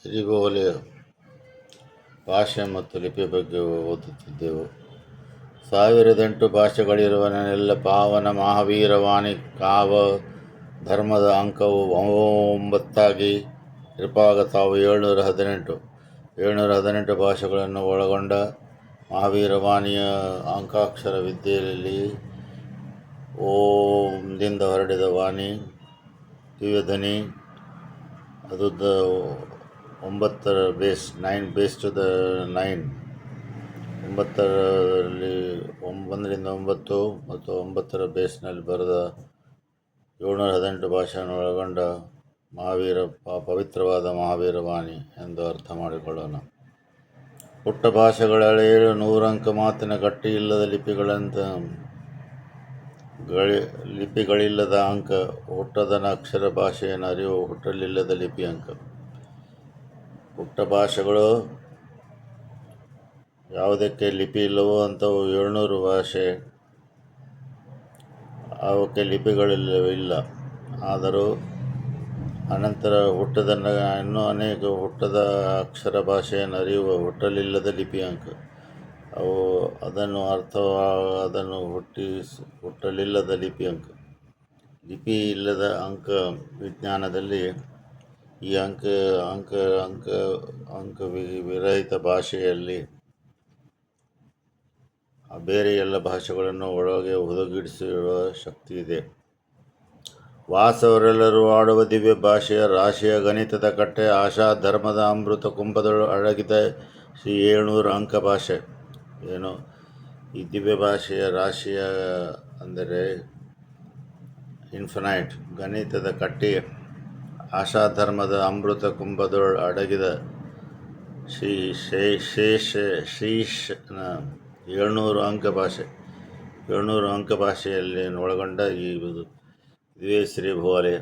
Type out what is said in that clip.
ಸಿರಿಬೋಲೆ ಭಾಷೆ ಮತ್ತು ಲಿಪಿ ಬಗ್ಗೆ ಓದುತ್ತಿದ್ದೆವು. 1008 ಭಾಷೆಗಳಿರುವ ನನ್ನೆಲ್ಲ ಪಾವನ ಮಹಾವೀರವಾಣಿ ಕಾವ ಧರ್ಮದ ಅಂಕವು 9 ಇರುವಾಗ ತಾವು 718 ಭಾಷೆಗಳನ್ನು ಒಳಗೊಂಡ ಮಹಾವೀರವಾಣಿಯ ಅಂಕಾಕ್ಷರ ವಿದ್ಯೆಯಲ್ಲಿ ಓಂದಿಂದ ಹೊರಡಿದ ವಾಣಿ ದಿವ್ಯಧ್ವನಿ ಅದು 9 ಬೇಸ್ 9 ಬೇಸ್ ಟು ದ 9 9ರಲ್ಲಿ 1ರಿಂದ 9 ಮತ್ತು 9ರ ಬೇಸ್ನಲ್ಲಿ ಬರೆದ 718 ಭಾಷೆಯನ್ನು ಒಳಗೊಂಡ ಪವಿತ್ರವಾದ ಮಹಾವೀರವಾಣಿ ಎಂದು ಅರ್ಥ ಮಾಡಿಕೊಳ್ಳೋಣ. ಪುಟ್ಟ ಭಾಷೆಗಳೆಳೆಯಲು 100 ಅಂಕ ಮಾತಿನ ಗಟ್ಟಿ ಇಲ್ಲದ ಲಿಪಿಗಳಿಲ್ಲದ ಅಂಕ ಹುಟ್ಟದನ ಅಕ್ಷರ ಭಾಷೆಯನ್ನು ಅರಿವು ಹುಟ್ಟಲಿಲ್ಲದ ಲಿಪಿ ಅಂಕ. ಪುಟ್ಟ ಭಾಷೆಗಳು ಯಾವುದಕ್ಕೆ ಲಿಪಿ ಇಲ್ಲವೋ ಅಂಥವು 700 ಭಾಷೆ, ಅವಕ್ಕೆ ಲಿಪಿಗಳಿಲ್ಲ. ಆದರೂ ಅನಂತರ ಇನ್ನೂ ಅನೇಕ ಹುಟ್ಟದ ಅಕ್ಷರ ಭಾಷೆಯನ್ನು ಅರಿಯುವ ಹುಟ್ಟಲಿಲ್ಲದ ಲಿಪಿ ಅಂಕ. ಅದನ್ನು ಹುಟ್ಟಲಿಲ್ಲದ ಲಿಪಿ ಅಂಕ. ಲಿಪಿ ಇಲ್ಲದ ಅಂಕ ವಿಜ್ಞಾನದಲ್ಲಿ ಈ ಅಂಕ ವಿರಹಿತ ಭಾಷೆಯಲ್ಲಿ ಬೇರೆ ಎಲ್ಲ ಭಾಷೆಗಳನ್ನು ಒಳಗೆ ಹುದುಗಿಸಿಡುವ ಶಕ್ತಿ ಇದೆ. ವಾಸವರೆಲ್ಲರೂ ಆಡುವ ದಿವ್ಯ ಭಾಷೆಯ ರಾಶಿಯ ಗಣಿತದ ಕಟ್ಟೆ ಆಶಾ ಧರ್ಮದ ಅಮೃತ ಕುಂಭದಳು ಅಡಗಿದ ಶ್ರೀ 700 ಅಂಕ ಭಾಷೆ. ಏನು ಈ ದಿವ್ಯ ಭಾಷೆಯ ರಾಶಿಯ ಅಂದರೆ ಇನ್ಫಿನೈಟ್, ಗಣಿತದ ಕಟ್ಟಿ ಆಶಾ ಧರ್ಮದ ಅಮೃತ ಕುಂಭದೊಳು ಅಡಗಿದ ಶ್ರೀಶನ 700 ಅಂಕ ಭಾಷೆ. 700 ಅಂಕ ಭಾಷೆಯಲ್ಲಿ ಒಳಗೊಂಡ ಈ ದಿವ್ಯ ಶ್ರೀ ಭೋಲೆ